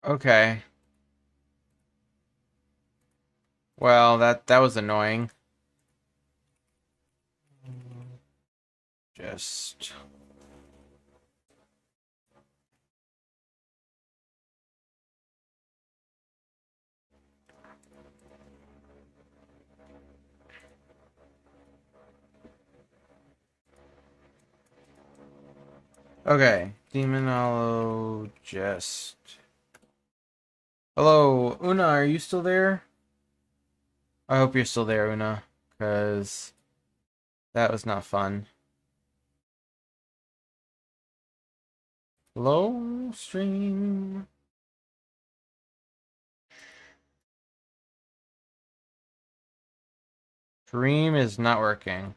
Okay. Well, that was annoying. Just okay. Demonologist. Hello, Una. Are you still there? I hope you're still there, Una, because that was not fun. Hello, stream. Stream is not working.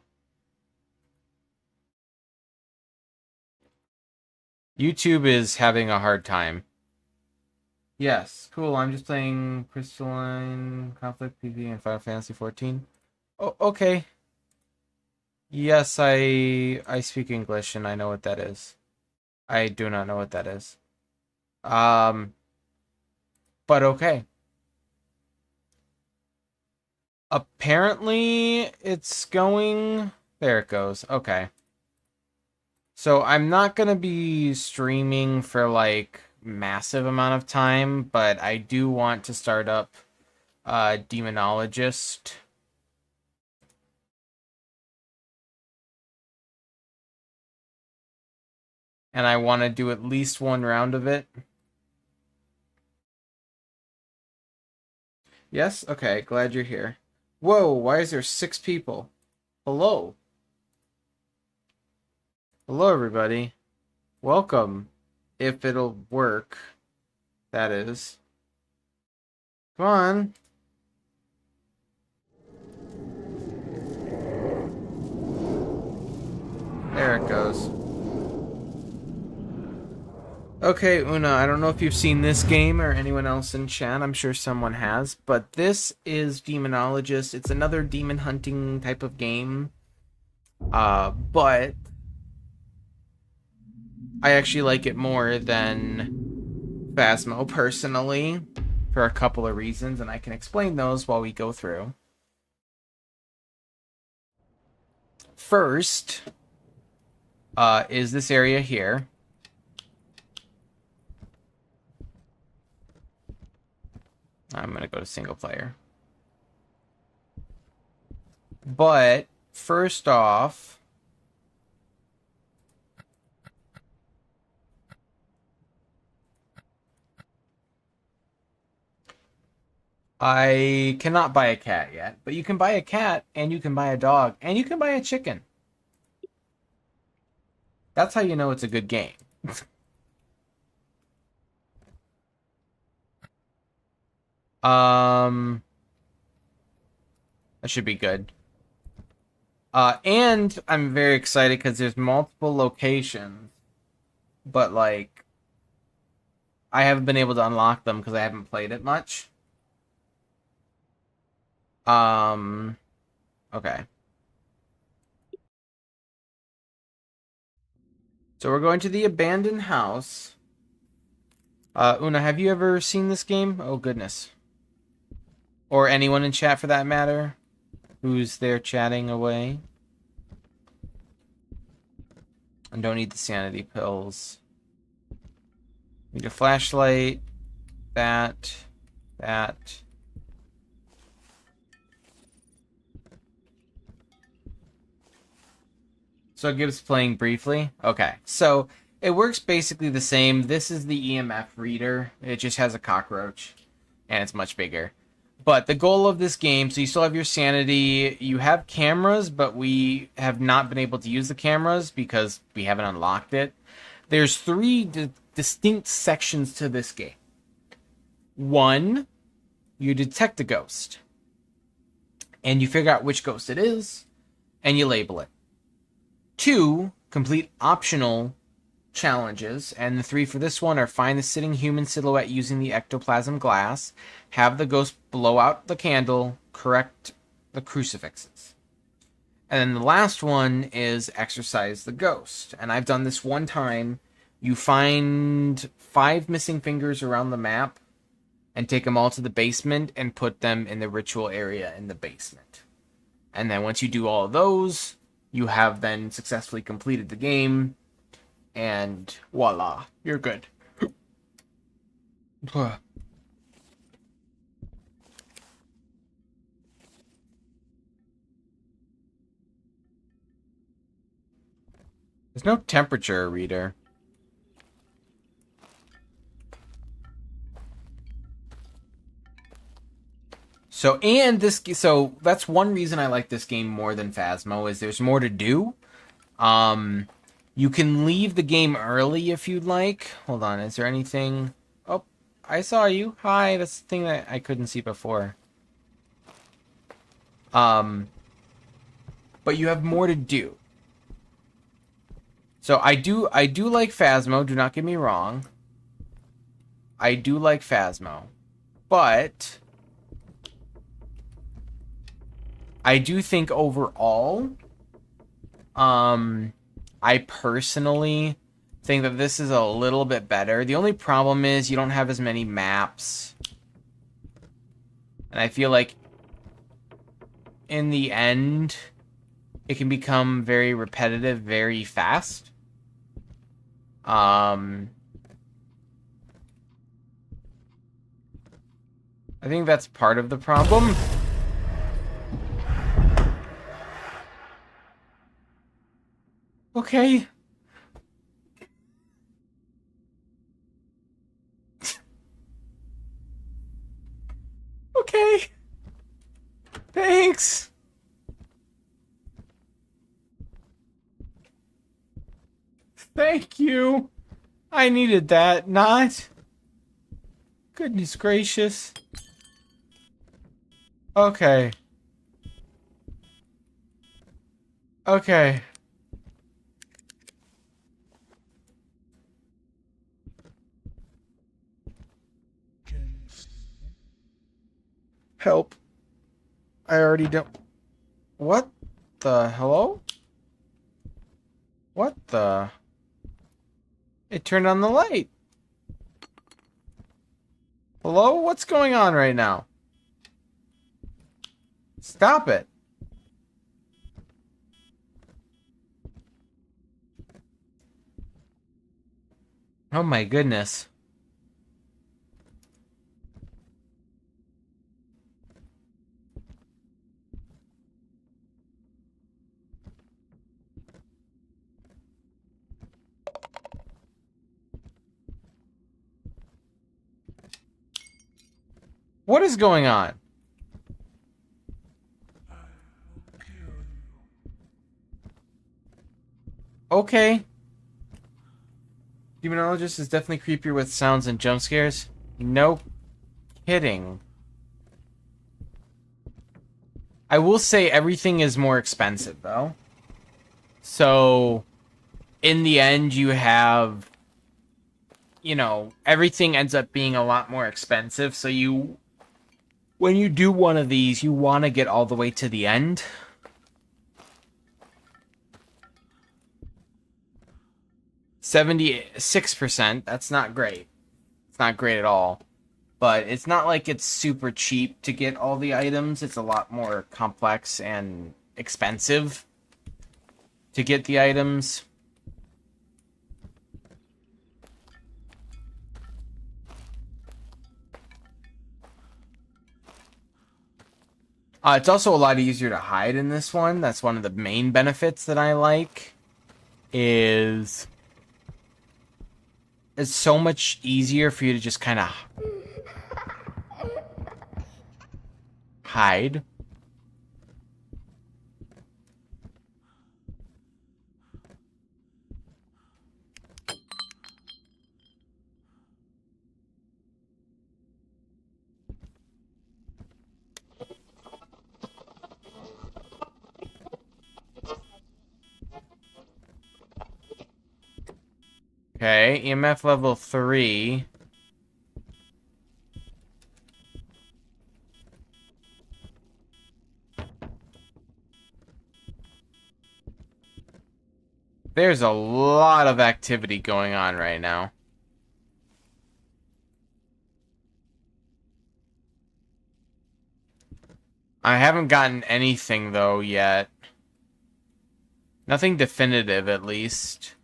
YouTube is having a hard time. Yes, cool. I'm just playing Crystalline Conflict PvP and Final Fantasy 14. Oh, okay. Yes, I speak English and I know what that is. I do not know what that is. Um, but okay. Apparently it's going. There it goes. Okay. So I'm not gonna be streaming for like massive amount of time, but I do want to start up Demonologist. And I want to do at least one round of it. Yes? Okay, glad you're here. Whoa, why is there 6 people? Hello. Hello, everybody. Welcome. If it'll work, that is. Come on. There it goes. Okay, Una, I don't know if you've seen this game or anyone else in chat. I'm sure someone has. But this is Demonologist. It's another demon hunting type of game. But I actually like it more than Phasmo personally for a couple of reasons, and I can explain those while we go through. First, is this area here. I'm going to go to single player. But, first off, I cannot buy a cat yet, but you can buy a cat, and you can buy a dog, and you can buy a chicken. That's how you know it's a good game. That should be good. And I'm very excited because there's multiple locations, but like I haven't been able to unlock them because I haven't played it much. Okay. So we're going to the abandoned house. Una, have you ever seen this game? Oh goodness. Or anyone in chat for that matter, who's there chatting away. And don't need the sanity pills. Need a flashlight. That. So Gibbs playing briefly. Okay, so it works basically the same. This is the EMF reader. It just has a cockroach, and it's much bigger. But the goal of this game, so you still have your sanity. You have cameras, but we have not been able to use the cameras because we haven't unlocked it. There's three distinct sections to this game. One, you detect a ghost, and you figure out which ghost it is, and you label it. 2, complete optional challenges, and the 3 for this one are find the sitting human silhouette using the ectoplasm glass, have the ghost blow out the candle, correct the crucifixes. And then the last one is exorcise the ghost. And I've done this one time You find 5 missing fingers around the map and take them all to the basement and put them in the ritual area in the basement. And then once you do all of those, you have then successfully completed the game, and voila, you're good. There's no temperature reader. So that's one reason I like this game more than Phasmo is there's more to do. You can leave the game early if you'd like. Hold on, is there anything? Oh, I saw you. Hi, that's the thing that I couldn't see before. But you have more to do. So I do like Phasmo, do not get me wrong. I do like Phasmo. But I do think overall, I personally think that this is a little bit better. The only problem is you don't have as many maps. And I feel like in the end, it can become very repetitive very fast. I think that's part of the problem. Okay. Okay. Thanks. Thank you. I needed that, not. Goodness gracious. Okay. Okay. Help. I already don't. What the hello? What the? It turned on the light. Hello? What's going on right now? Stop it. Oh my goodness. What is going on? Okay. Demonologist is definitely creepier with sounds and jump scares. No kidding. I will say everything is more expensive, though. So, in the end, you have, you know, everything ends up being a lot more expensive. So when you do one of these, you want to get all the way to the end. $76%. That's not great. It's not great at all. But it's not like it's super cheap to get all the items. It's a lot more complex and expensive to get the items. It's also a lot easier to hide in this one. That's one of the main benefits that I like. It's so much easier for you to just kind of hide. Okay, EMF level 3. There's a lot of activity going on right now. I haven't gotten anything, though, yet. Nothing definitive, at least.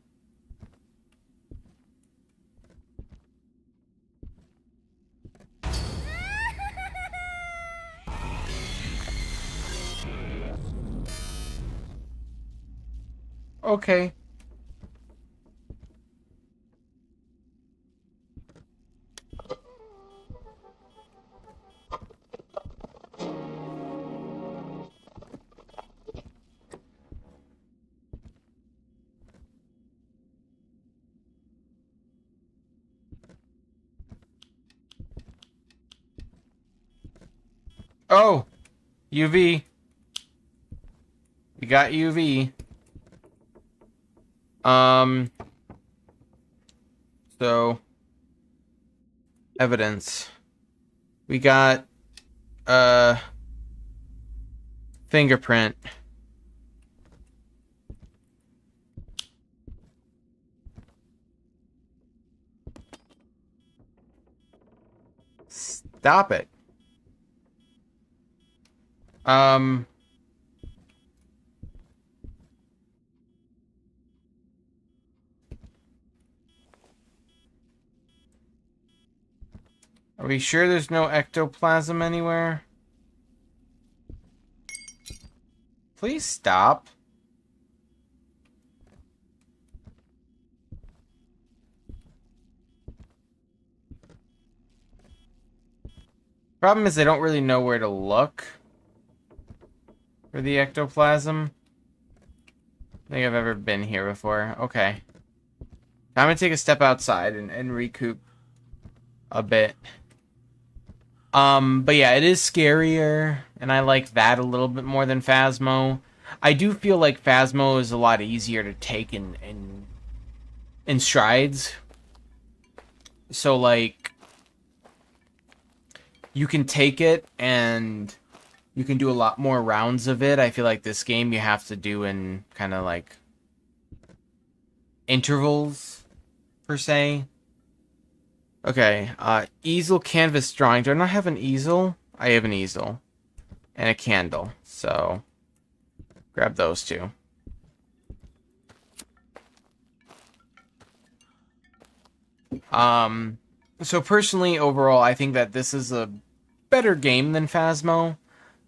Okay. Oh! UV. We got UV. So... Evidence. We got... Fingerprint. Stop it. Are we sure there's no ectoplasm anywhere? Please stop. Problem is I don't really know where to look for the ectoplasm. I don't think I've ever been here before. Okay. I'm gonna take a step outside and recoup a bit. But yeah, it is scarier, and I like that a little bit more than Phasmo. I do feel like Phasmo is a lot easier to take in strides. So, like, you can take it, and you can do a lot more rounds of it. I feel like this game you have to do in kind of, like, intervals, per se. Okay, easel canvas drawing. Do I not have an easel? I have an easel. And a candle, so grab those two. So personally, overall, I think that this is a better game than Phasmo,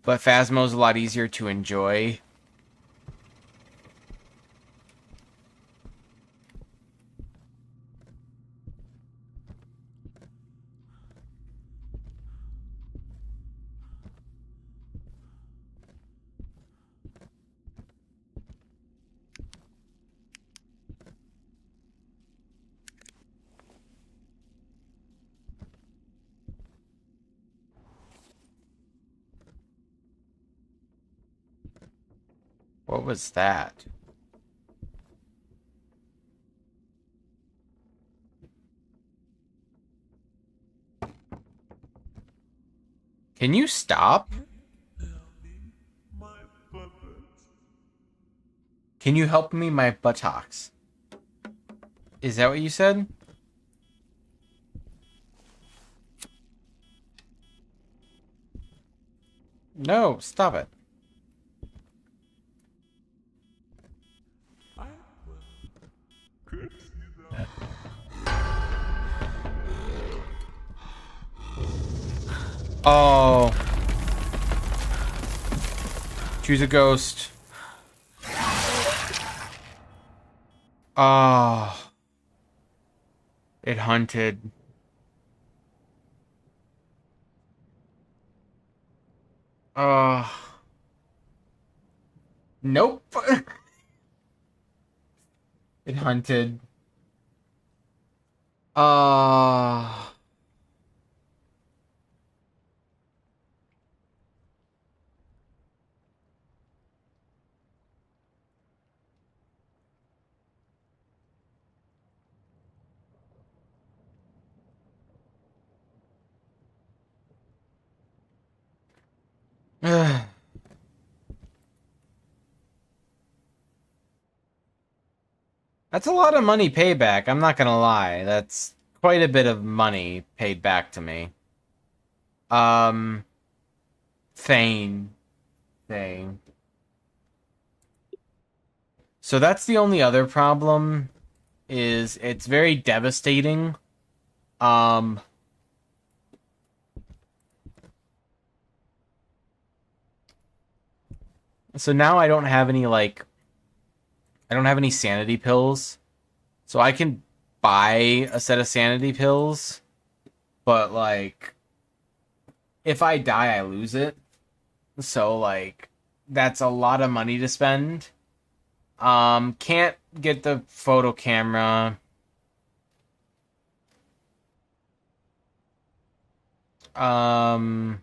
but Phasmo is a lot easier to enjoy. What was that? Can you stop? Can you help me my buttocks? Is that what you said? No, stop it. Oh. Choose a ghost. Oh. It hunted. Oh. Nope. It hunted. Ah. That's a lot of money payback, I'm not gonna lie. That's quite a bit of money paid back to me. Um, Thane. Thane. So that's the only other problem, is it's very devastating. Um, so now I don't have any, like, I don't have any sanity pills. So I can buy a set of sanity pills, but, like, if I die, I lose it. So, like, that's a lot of money to spend. Can't get the photo camera. Um,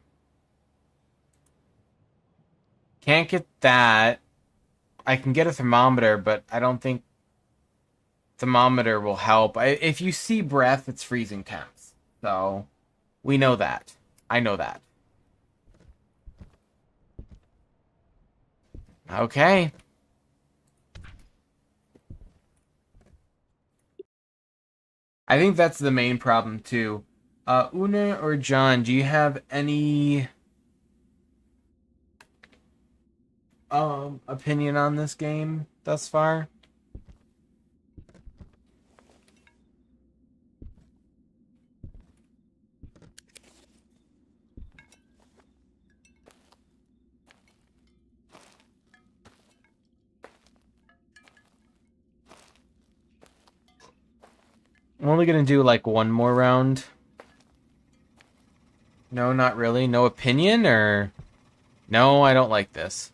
can't get that. I can get a thermometer, but I don't think thermometer will help. If you see breath, it's freezing temps. So, we know that. I know that. Okay. I think that's the main problem too. Una or John, do you have any opinion on this game thus far? I'm only gonna do like one more round. No, not really. No opinion, or no, I don't like this.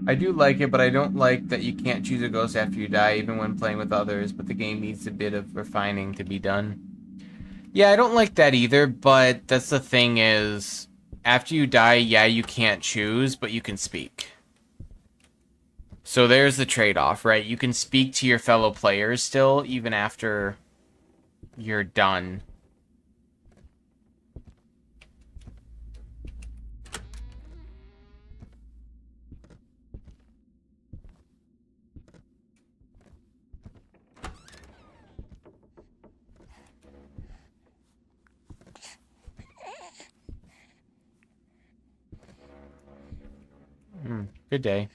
I do like it, but I don't like that you can't choose a ghost after you die, even when playing with others, but the game needs a bit of refining to be done. Yeah, I don't like that either, but that's the thing is, after you die, yeah, you can't choose, but you can speak. So there's the trade-off, right? You can speak to your fellow players still, even after you're done. Good day.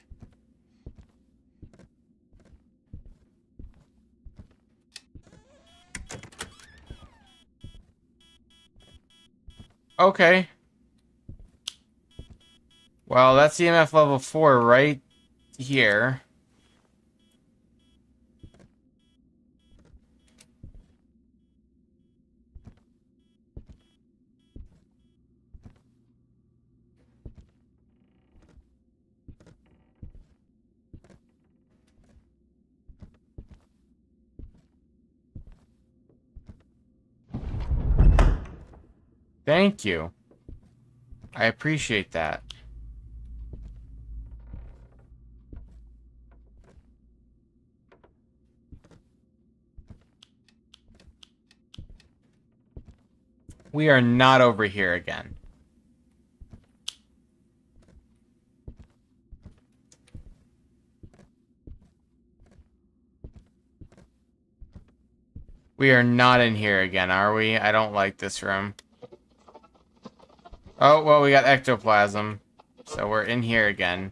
Okay. Well, that's EMF level 4 right here. Thank you. I appreciate that. We are not over here again. We are not in here again, are we? I don't like this room. Oh, well, we got ectoplasm. So we're in here again.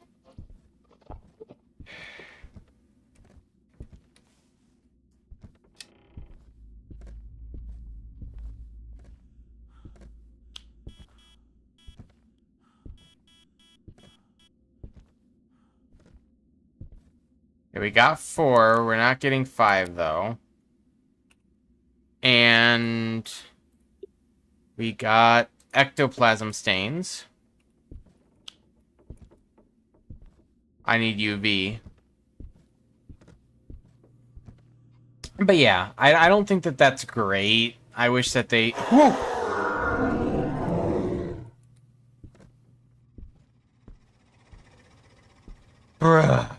Okay, we got 4. We're not getting 5, though. And we got ectoplasm stains. I need UV. But yeah, I don't think that that's great. I wish that they... Whoa! Bruh.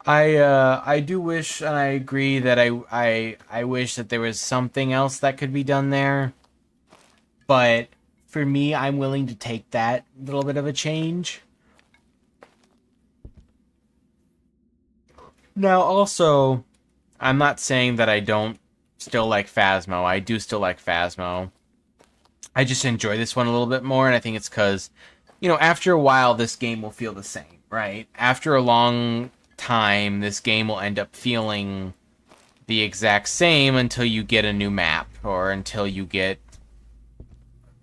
I do wish and I agree that I wish that there was something else that could be done there. But for me, I'm willing to take that little bit of a change. Now also, I'm not saying that I don't still like Phasmo. I do still like Phasmo. I just enjoy this one a little bit more, and I think it's because, after a while, this game will feel the same, right? After a long time, this game will end up feeling the exact same until you get a new map or until you get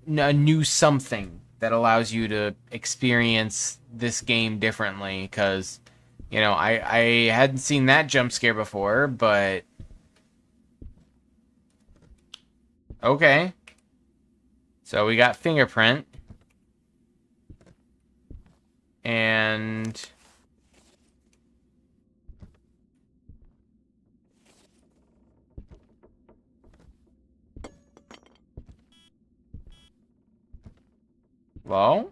a new something that allows you to experience this game differently. Because, I hadn't seen that jump scare before, but okay. So we got fingerprint. And well,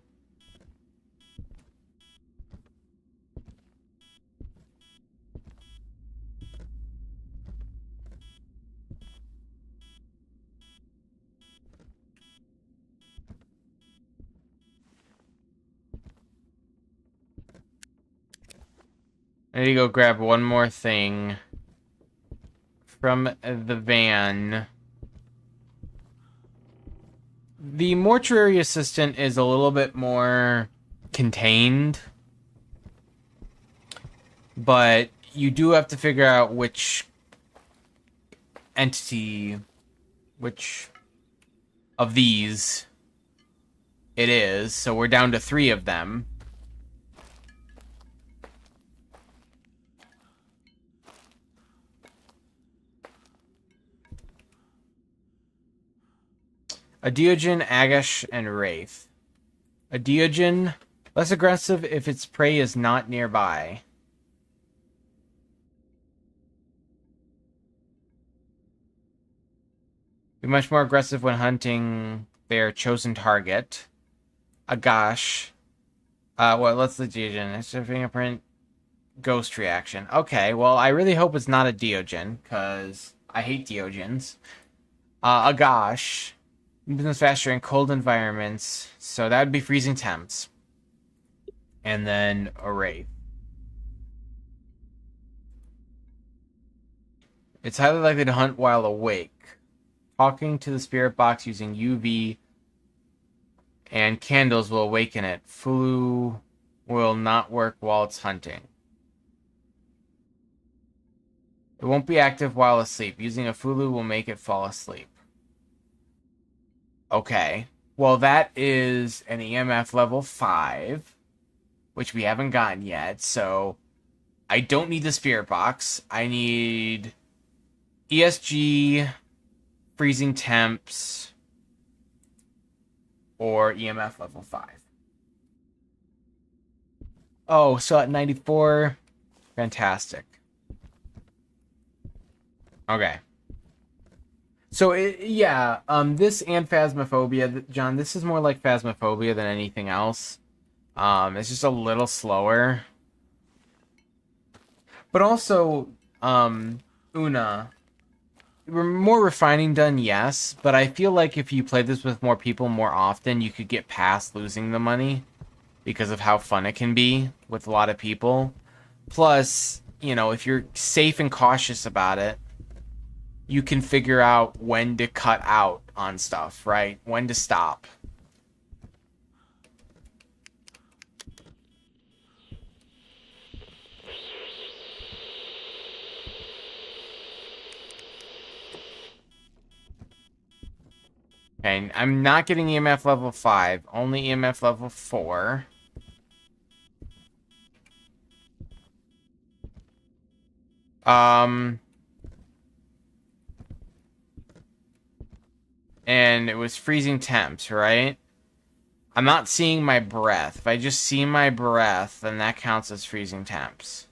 I need to go grab one more thing from the van. The mortuary assistant is a little bit more contained, but you do have to figure out which entity, which of these it is. So we're down to 3 of them. A Diogen, Agash, and Wraith. A Diogen, less aggressive if its prey is not nearby. Be much more aggressive when hunting their chosen target. Agash. Let's the Diogen. It's a fingerprint ghost reaction. Okay, well, I really hope it's not a Diogen, because I hate Diogens. Agash. Moves faster in cold environments, so that would be freezing temps. And then a Wraith. It's highly likely to hunt while awake. Talking to the spirit box using UV and candles will awaken it. Fulu will not work while it's hunting. It won't be active while asleep. Using a Fulu will make it fall asleep. Okay. Well, that is an EMF level 5, which we haven't gotten yet, so I don't need the spirit box. I need ESG, freezing temps, or EMF level 5. Oh, so at 94, fantastic. Okay. So, this and Phasmophobia, John, this is more like Phasmophobia than anything else. It's just a little slower. But also, Una, more refining done, yes, but I feel like if you play this with more people more often, you could get past losing the money because of how fun it can be with a lot of people. Plus, if you're safe and cautious about it, you can figure out when to cut out on stuff, right? When to stop. Okay, I'm not getting EMF level 5, only EMF level 4. And it was freezing temps, right? I'm not seeing my breath. If I just see my breath, then that counts as freezing temps.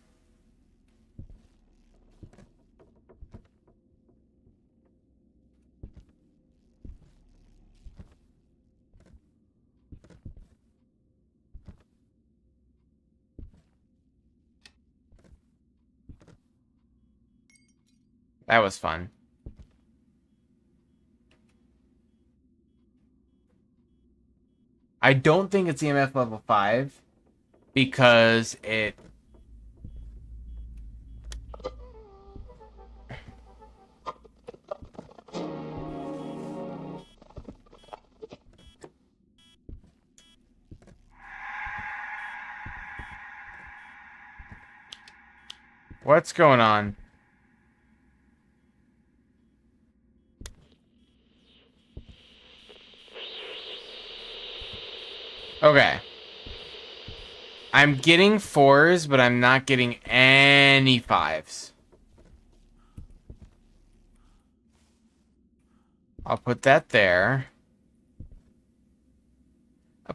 That was fun. I don't think it's EMF level 5 because it... What's going on? Okay. I'm getting 4s, but I'm not getting any 5s. I'll put that there.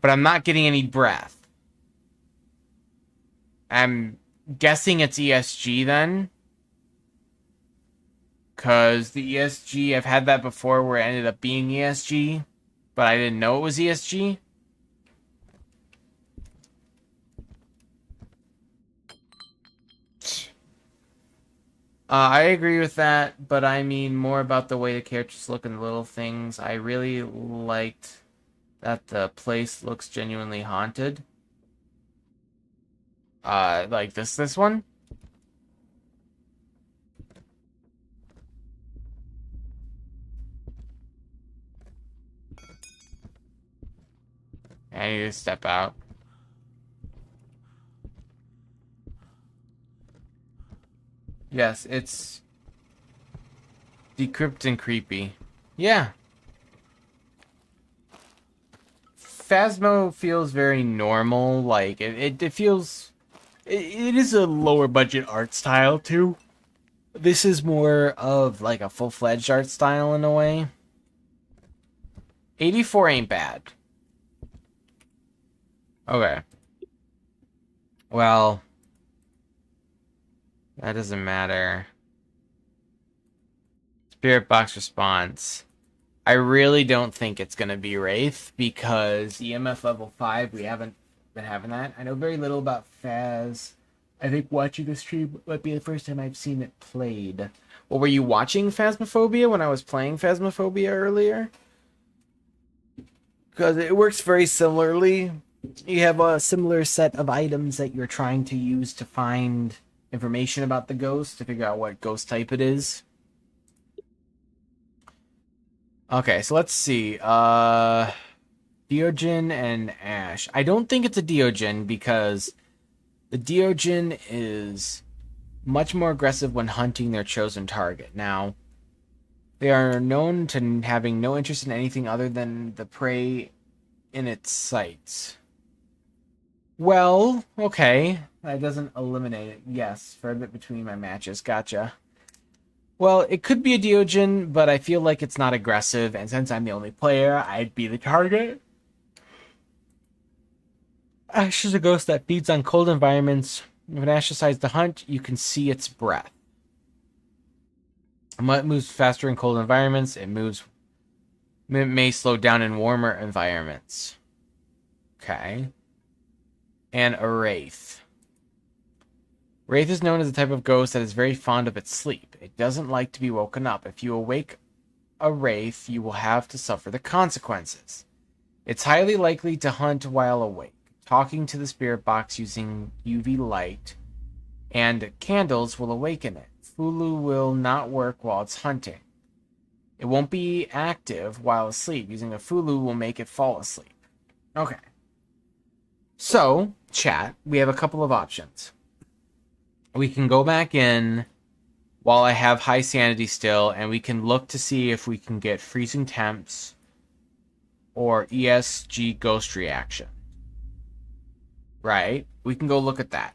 But I'm not getting any breath. I'm guessing it's ESG then. Because the ESG, I've had that before where it ended up being ESG, but I didn't know it was ESG. I agree with that, but I mean more about the way the characters look and the little things. I really liked that the place looks genuinely haunted. Like this one. I need to step out. Yes, it's decrypt and creepy. Yeah. Phasmo feels very normal. Like, it feels... it is a lower budget art style, too. This is more of, like, a full-fledged art style in a way. 84 ain't bad. Okay. Well... that doesn't matter. Spirit box response. I really don't think it's going to be Wraith because EMF level 5, we haven't been having that. I know very little about Phas. I think watching the stream might be the first time I've seen it played. Well, were you watching Phasmophobia when I was playing Phasmophobia earlier? Because it works very similarly. You have a similar set of items that you're trying to use to find information about the ghost to figure out what ghost type it is. Okay, so let's see. Deogen and Ash. I don't think it's a Deogen because the Deogen is much more aggressive when hunting their chosen target. Now, they are known to having no interest in anything other than the prey in its sights. Well, okay. That doesn't eliminate it. Yes, for a bit between my matches. Gotcha. Well, it could be a Deogen, but I feel like it's not aggressive, and since I'm the only player, I'd be the target. Ash is a ghost that feeds on cold environments. If an Ash decides to hunt, you can see its breath. It moves faster in cold environments. It may slow down in warmer environments. Okay. And a Wraith. Wraith is known as a type of ghost that is very fond of its sleep. It doesn't like to be woken up. If you awake a Wraith, you will have to suffer the consequences. It's highly likely to hunt while awake. Talking to the spirit box using UV light and candles will awaken it. Fulu will not work while it's hunting. It won't be active while asleep. Using a Fulu will make it fall asleep. Okay. So, chat, we have a couple of options. We can go back in while I have high sanity still, and we can look to see if we can get freezing temps or ESG ghost reaction. Right? We can go look at that.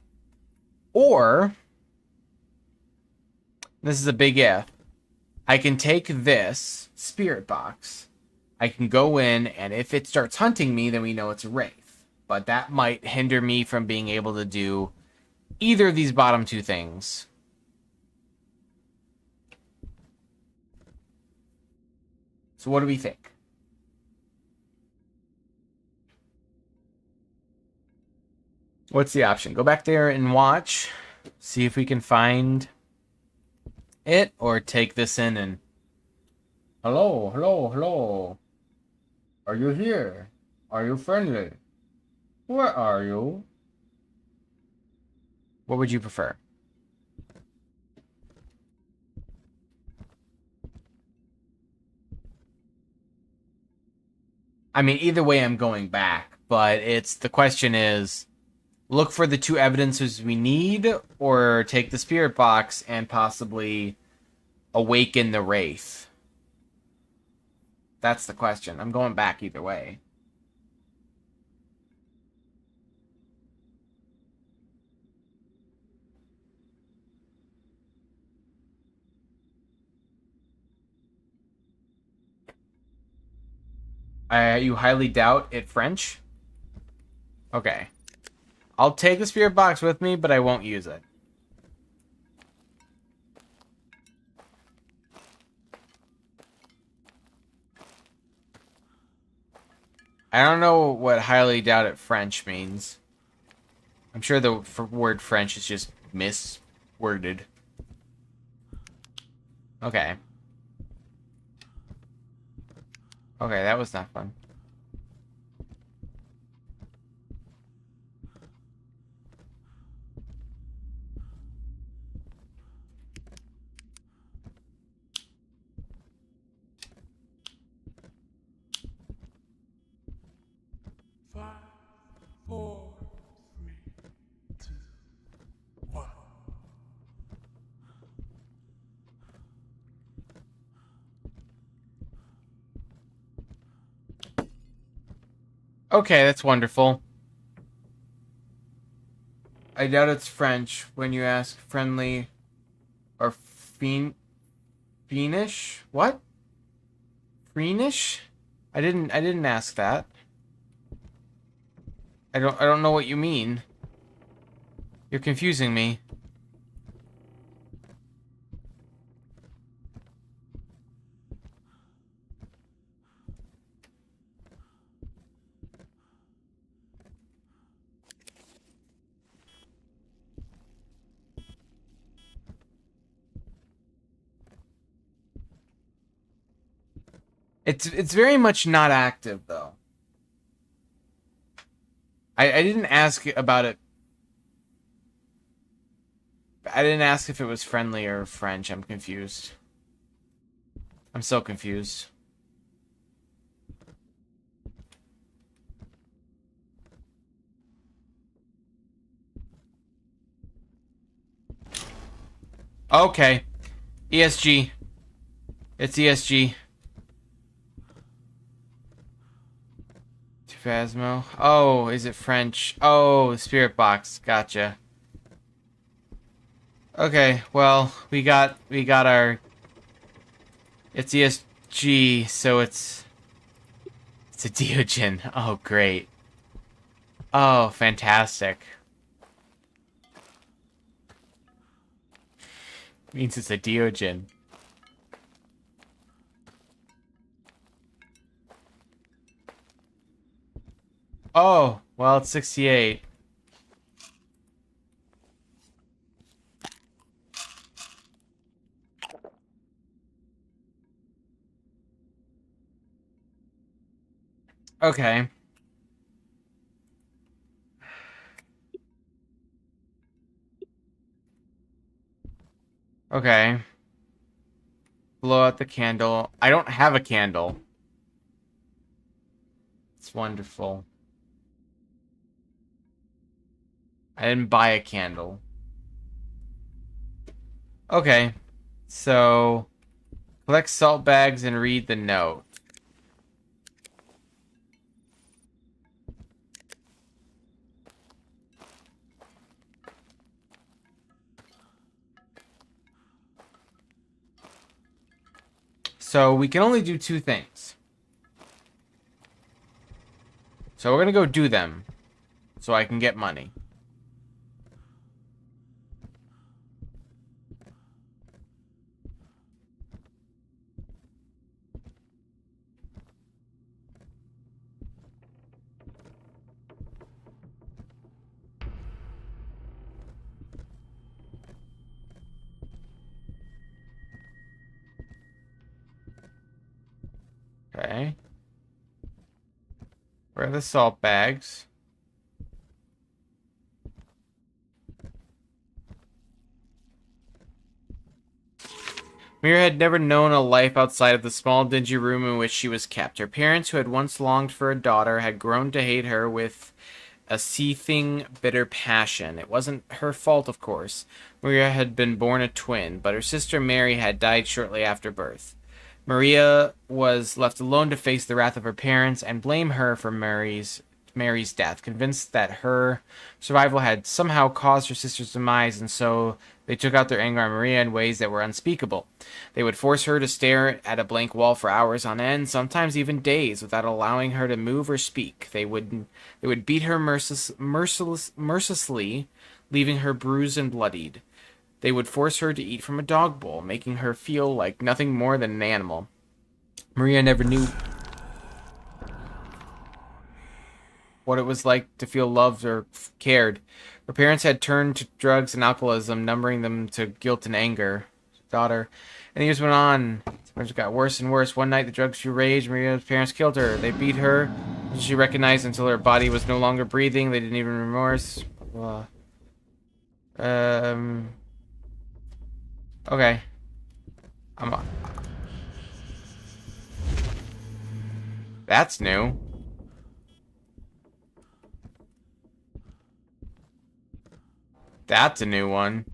Or, this is a big if, I can take this spirit box, I can go in, and if it starts hunting me, then we know it's a Wraith. But that might hinder me from being able to do either of these bottom two things. So what do we think? What's the option? Go back there and watch. See if we can find it or take this in and hello, hello, hello. Are you here? Are you friendly? Where are you? What would you prefer? I mean, either way, I'm going back, but the question is look for the two evidences we need, or take the spirit box and possibly awaken the wraith. That's the question. I'm going back either way. You highly doubt it French? Okay. I'll take the spirit box with me, but I won't use it. I don't know what highly doubt it French means. I'm sure the word French is just misworded. Okay. Okay, that was not fun. Five, four, three, two, one. Okay, that's wonderful. I doubt it's French when you ask friendly or fiendish? What? Freenish? I didn't ask that. I don't know what you mean. You're confusing me. It's very much not active though. I didn't ask about it. I didn't ask if it was friendly or French. I'm confused. I'm so confused. Okay. ESG. It's ESG. Phasmo. Oh, is it French? Oh, Spirit Box. Gotcha. Okay, well, we got our it's ESG, so it's a Diogen. Oh, great. Oh, fantastic. Means it's a Diogen. Oh, well, it's 68. Okay. Okay. Blow out the candle. I don't have a candle. It's wonderful. I didn't buy a candle. Okay. So, collect salt bags and read the note. So, we can only do two things. So, we're gonna go do them. So I can get money. Okay. Where are the salt bags? Mira had never known a life outside of the small, dingy room in which she was kept. Her parents, who had once longed for a daughter, had grown to hate her with a seething, bitter passion. It wasn't her fault, of course. Maria had been born a twin, but her sister Mary had died shortly after birth. Maria was left alone to face the wrath of her parents and blame her for Mary's death, convinced that her survival had somehow caused her sister's demise, and so they took out their anger on Maria in ways that were unspeakable. They would force her to stare at a blank wall for hours on end, sometimes even days, without allowing her to move or speak. They would beat her mercilessly, leaving her bruised and bloodied. They would force her to eat from a dog bowl, making her feel like nothing more than an animal. Maria never knew what it was like to feel loved or cared. Her parents had turned to drugs and alcoholism, numbing them to guilt and anger. Daughter. And the years went on. It got worse and worse. One night, the drugs fueled rage. Maria's parents killed her. They beat her. She recognized until her body was no longer breathing. They didn't even remorse. Okay. I'm. That's new. That's a new one.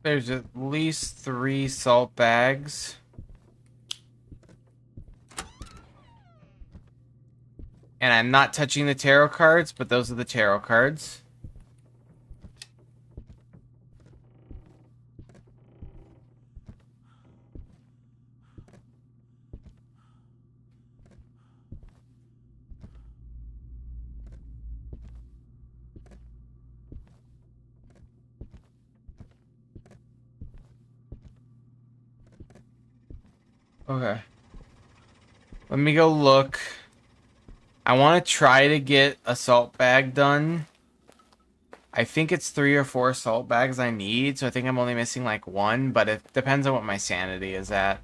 There's at least 3 salt bags. And I'm not touching the tarot cards, but those are the tarot cards. Okay. Let me go look. I want to try to get a salt bag done. I think it's 3 or 4 salt bags I need, so I think I'm only missing like 1, but it depends on what my sanity is at.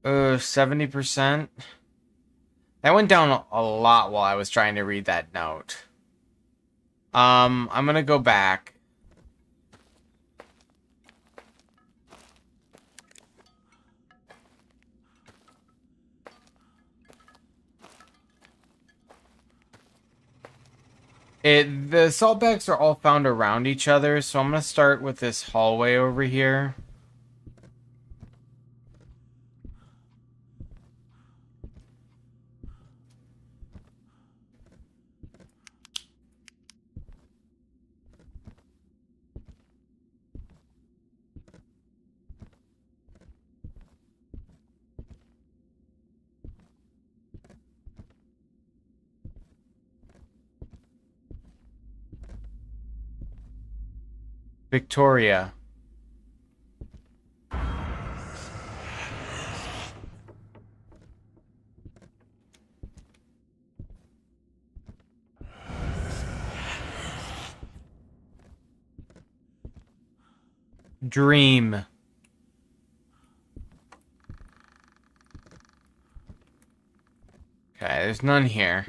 70%. That went down a lot while I was trying to read that note. I'm gonna go back. The salt bags are all found around each other, so I'm gonna start with this hallway over here. Victoria. Dream. Okay, there's none here.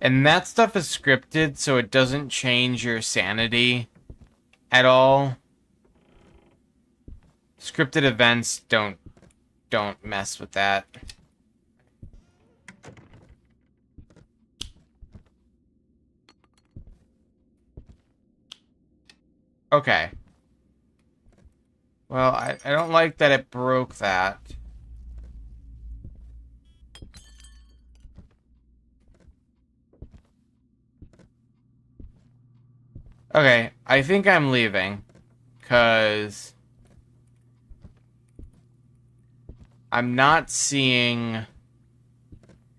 And that stuff is scripted, so it doesn't change your sanity at all. Scripted events don't mess with that. Okay. Well, I don't like that it broke that. Okay, I think I'm leaving. Because I'm not seeing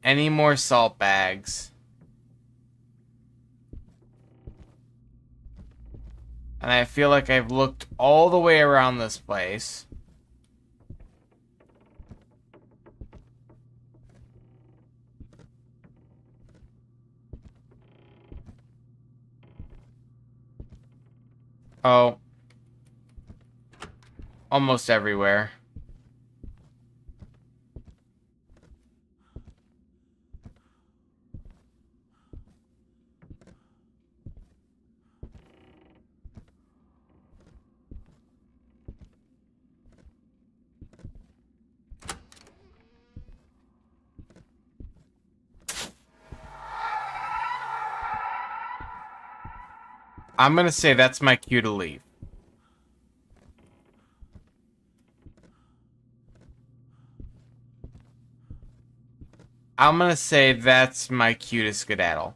any more salt bags. And I feel like I've looked all the way around this place. Oh, almost everywhere. I'm gonna say that's my cue to leave. I'm gonna say that's my cue to skedaddle.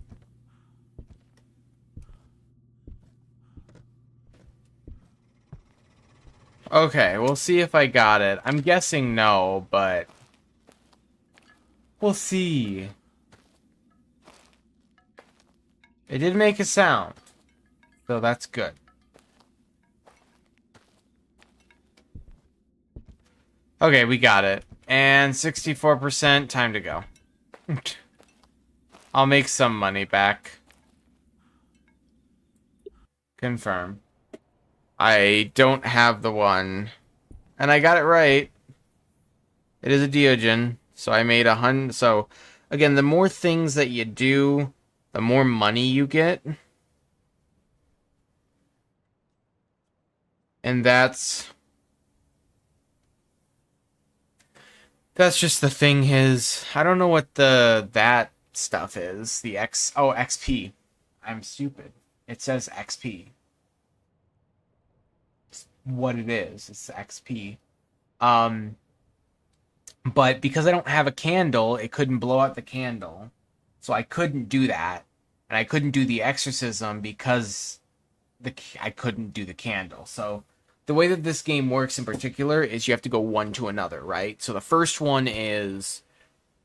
Okay, we'll see if I got it. I'm guessing no, but we'll see. It did make a sound, so that's good. Okay, we got it. And 64%, time to go. I'll make some money back. Confirm. I don't have the one. And I got it right. It is a Diogen. So I made 100. So, again, the more things that you do, the more money you get. And that's just the thing is, I don't know what that stuff is. The XP. I'm stupid. It says XP. It's what it is. It's XP. But because I don't have a candle, it couldn't blow out the candle. So I couldn't do that. And I couldn't do the exorcism because I couldn't do the candle. So the way that this game works in particular is you have to go one to another, right? So the first one is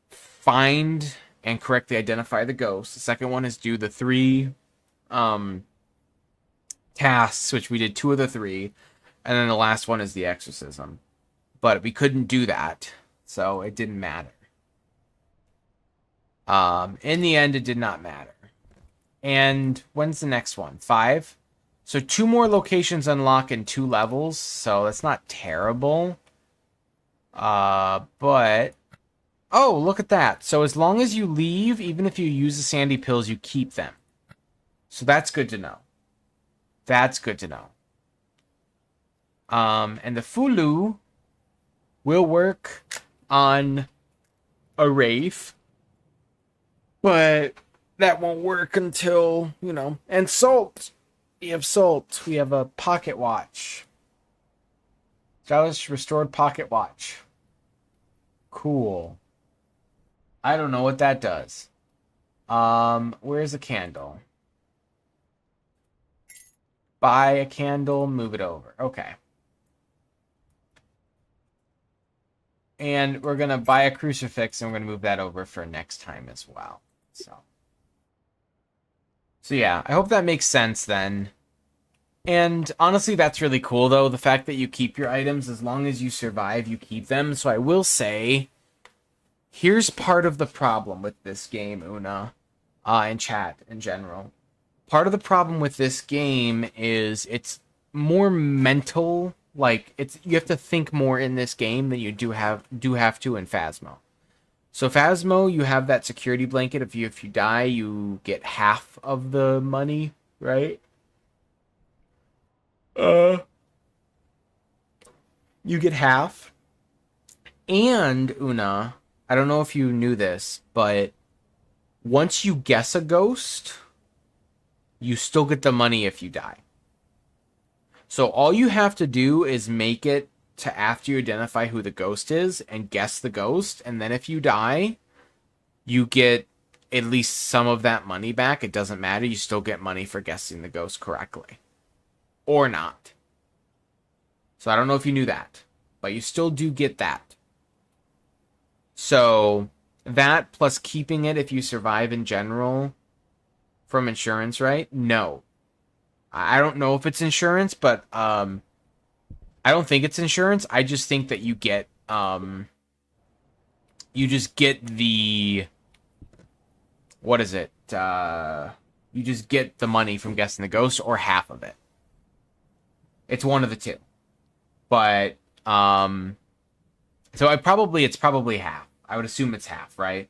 find and correctly identify the ghost. The second one is do the 3 tasks, which we did 2 of the 3. And then the last one is the exorcism. But we couldn't do that, so it didn't matter. In the end, it did not matter. And when's the next one? 5? So 2 more locations unlock in 2 levels, so that's not terrible. But... Oh, look at that. So as long as you leave, even if you use the sandy pills, you keep them. So that's good to know. That's good to know. And the Fulu will work on a Wraith, but that won't work until, and salt. We have salt. We have a pocket watch. Stylish restored pocket watch. Cool. I don't know what that does. Where's a candle? Buy a candle, move it over. Okay. And we're going to buy a crucifix, and we're going to move that over for next time as well. So yeah, I hope that makes sense then. And honestly, that's really cool, though. The fact that you keep your items, as long as you survive, you keep them. So I will say, here's part of the problem with this game, Una, and chat in general. Part of the problem with this game is it's more mental. Like, you have to think more in this game than you do have to in Phasmo. So Phasmo, you have that security blanket. If you die, you get half of the money, right? You get half. And Una, I don't know if you knew this, but once you guess a ghost, you still get the money if you die. So all you have to do is make it to after you identify who the ghost is and guess the ghost, and then if you die, you get at least some of that money back. It doesn't matter. You still get money for guessing the ghost correctly. Or not. So I don't know if you knew that, but you still do get that. So that plus keeping it if you survive in general from insurance, right? No. I don't know if it's insurance, but I don't think it's insurance. I just think that you just get the what is it? You just get the money from guessing the ghost or half of it. It's one of the two. But so it's probably half. I would assume it's half, right?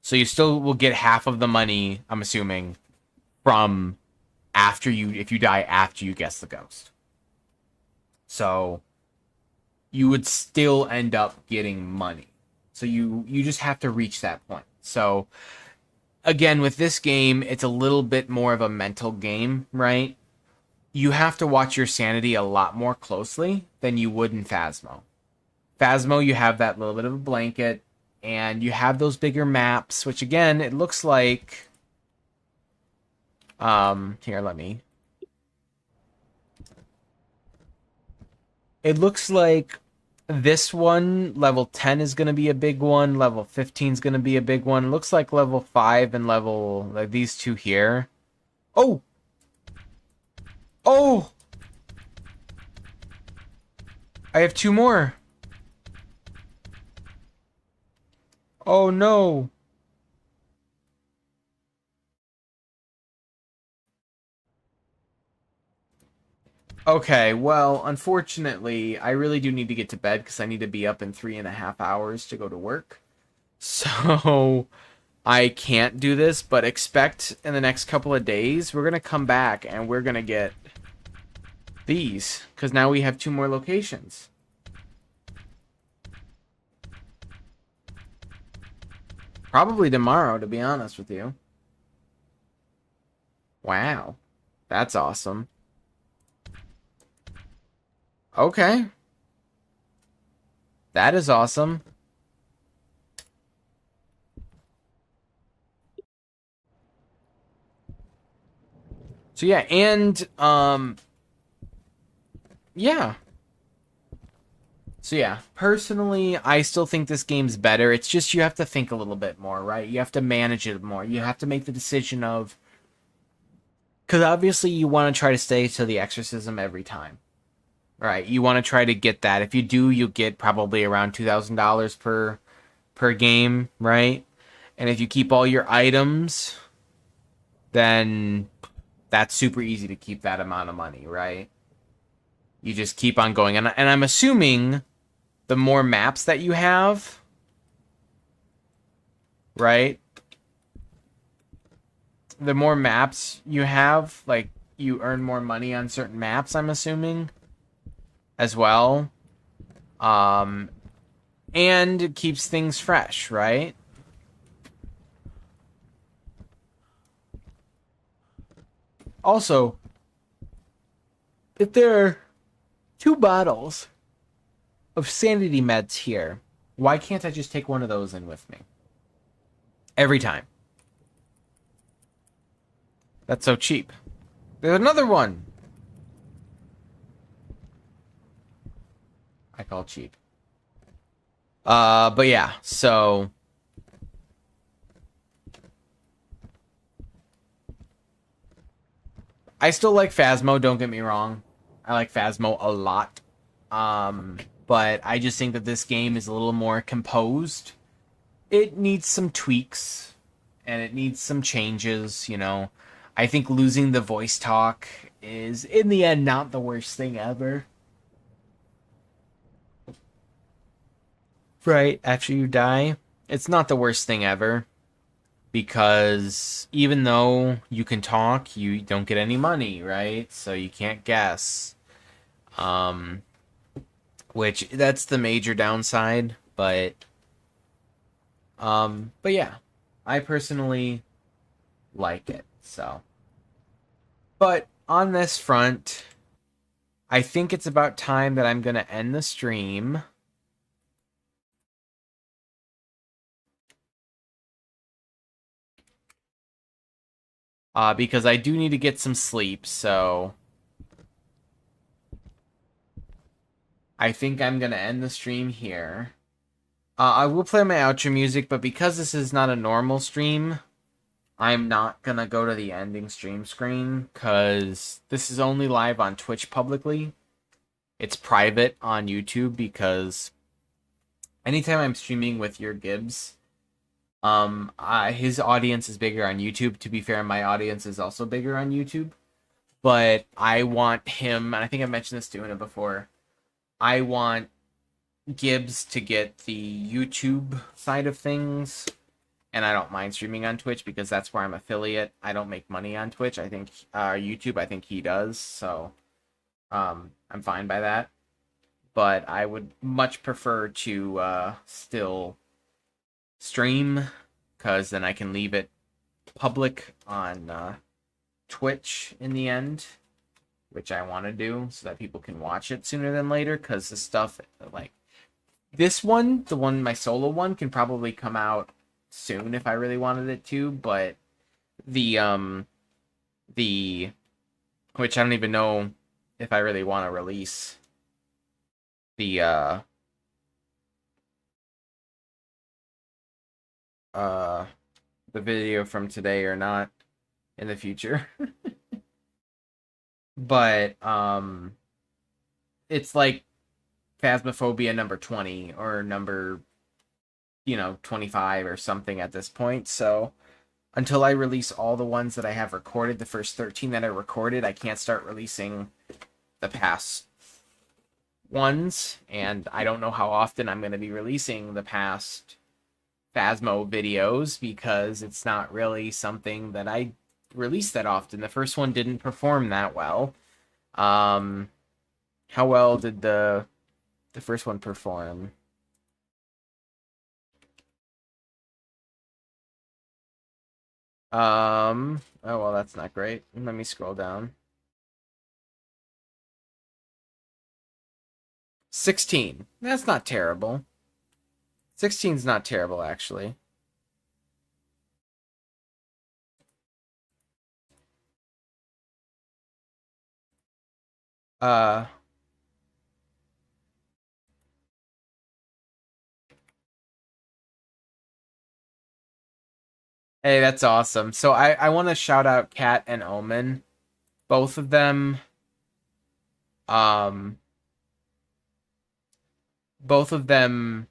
So you still will get half of the money, I'm assuming, from after you if you die after you guess the ghost. So you would still end up getting money. So you just have to reach that point. So again, with this game, it's a little bit more of a mental game, right? You have to watch your sanity a lot more closely than you would in Phasmo. Phasmo, you have that little bit of a blanket, and you have those bigger maps, which again, it looks like. Here, let me. It looks like this one, level 10 is going to be a big one. Level 15 is going to be a big one. It looks like level 5 and level, like these two here. Oh! Oh! I have two more. Oh no. Okay, well, unfortunately, I really do need to get to bed because I need to be up in 3.5 hours to go to work. So I can't do this, but expect in the next couple of days, we're going to come back and we're going to get these because now we have two more locations. Probably tomorrow, to be honest with you. Wow. That's awesome. Okay. That is awesome. So yeah, and yeah. So yeah, personally, I still think this game's better. It's just you have to think a little bit more, right? You have to manage it more. You have to make the decision of because obviously you want to try to stay to the exorcism every time. Right? You want to try to get that. If you do, you'll get probably around $2,000 per game, right? And if you keep all your items, then that's super easy to keep that amount of money, right? You just keep on going. And I'm assuming the more maps that you have, right? The more maps you have, like you earn more money on certain maps, I'm assuming, as well. Um, and it keeps things fresh, right? Also, if there are two bottles of sanity meds here, why can't I just take one of those in with me? Every time. That's so cheap. There's another one. I call cheap. But yeah, so I still like Phasmo, don't get me wrong. I like Phasmo a lot. But I just think that this game is a little more composed. It needs some tweaks and it needs some changes, you know. I think losing the voice talk is in the end not the worst thing ever. Right after you die, it's not the worst thing ever because even though you can talk, you don't get any money, right? So you can't guess. Um which that's the major downside, but yeah. I personally like it. So, but on this front, I think it's about time that I'm going to end the stream. Because I do need to get some sleep, so I think I'm going to end the stream here. I will play my outro music, but because this is not a normal stream, I'm not going to go to the ending stream screen, because this is only live on Twitch publicly. It's private on YouTube, because anytime I'm streaming with your Gibbs, his audience is bigger on YouTube. To be fair, my audience is also bigger on YouTube. But I want him, and I think I mentioned this to Una before, I want Gibbs to get the YouTube side of things, and I don't mind streaming on Twitch because that's where I'm affiliate. I don't make money on Twitch. I think YouTube, I think he does, so I'm fine by that. But I would much prefer to still stream, because then I can leave it public on Twitch in the end, which I want to do so that people can watch it sooner than later, because the stuff like this one, the one, my solo one, can probably come out soon if I really wanted it to, but the which I don't even know if I really want to release the the video from today or not in the future. But it's like Phasmophobia number 20 or number 25 or something at this point. So until I release all the ones that I have recorded, the first 13 that I recorded, I can't start releasing the past ones, and I don't know how often I'm going to be releasing the past Phasmo videos, because it's not really something that I release that often. The first one didn't perform that well. How well did the first one perform? Oh well, that's not great. Let me scroll down. 16. That's not terrible. 16's not terrible, actually. Uh, hey, that's awesome. So I want to shout out Cat and Omen. Both of them, um, both of them,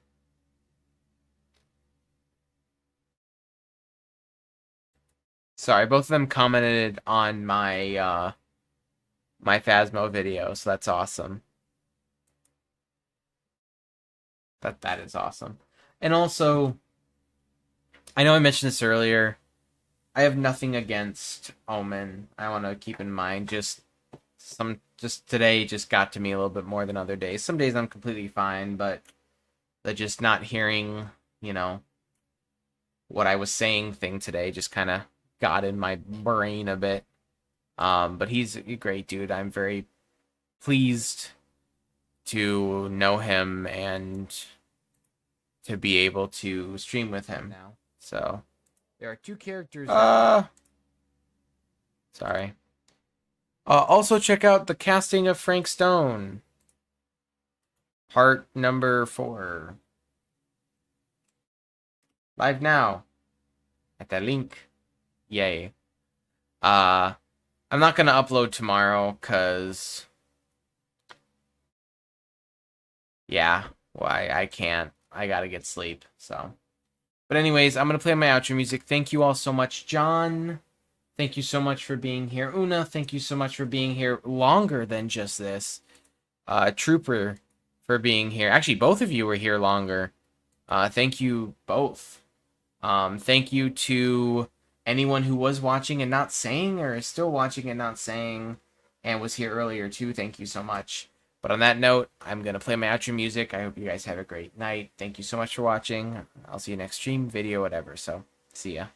sorry, both of them commented on my Phasmo video, so that's awesome. That is awesome. And also, I know I mentioned this earlier. I have nothing against Omen. I want to keep in mind just today just got to me a little bit more than other days. Some days I'm completely fine, but the just not hearing, what I was saying thing today just kind of got in my brain a bit. But he's a great dude. I'm very pleased to know him and to be able to stream with him now. So there are two characters. Sorry. Also check out the casting of Frank Stone. Part number 4. Live now. At that link. Yay. I'm not gonna upload tomorrow, cause yeah, why I can't. I gotta get sleep, so. But anyways, I'm gonna play my outro music. Thank you all so much, John. Thank you so much for being here. Una, thank you so much for being here longer than just this. Trooper for being here. Actually, both of you were here longer. Thank you both. Thank you to anyone who was watching and not saying, or is still watching and not saying, and was here earlier too. Thank you so much. But on that note, I'm going to play my outro music. I hope you guys have a great night. Thank you so much for watching. I'll see you next stream, video, whatever. So, see ya.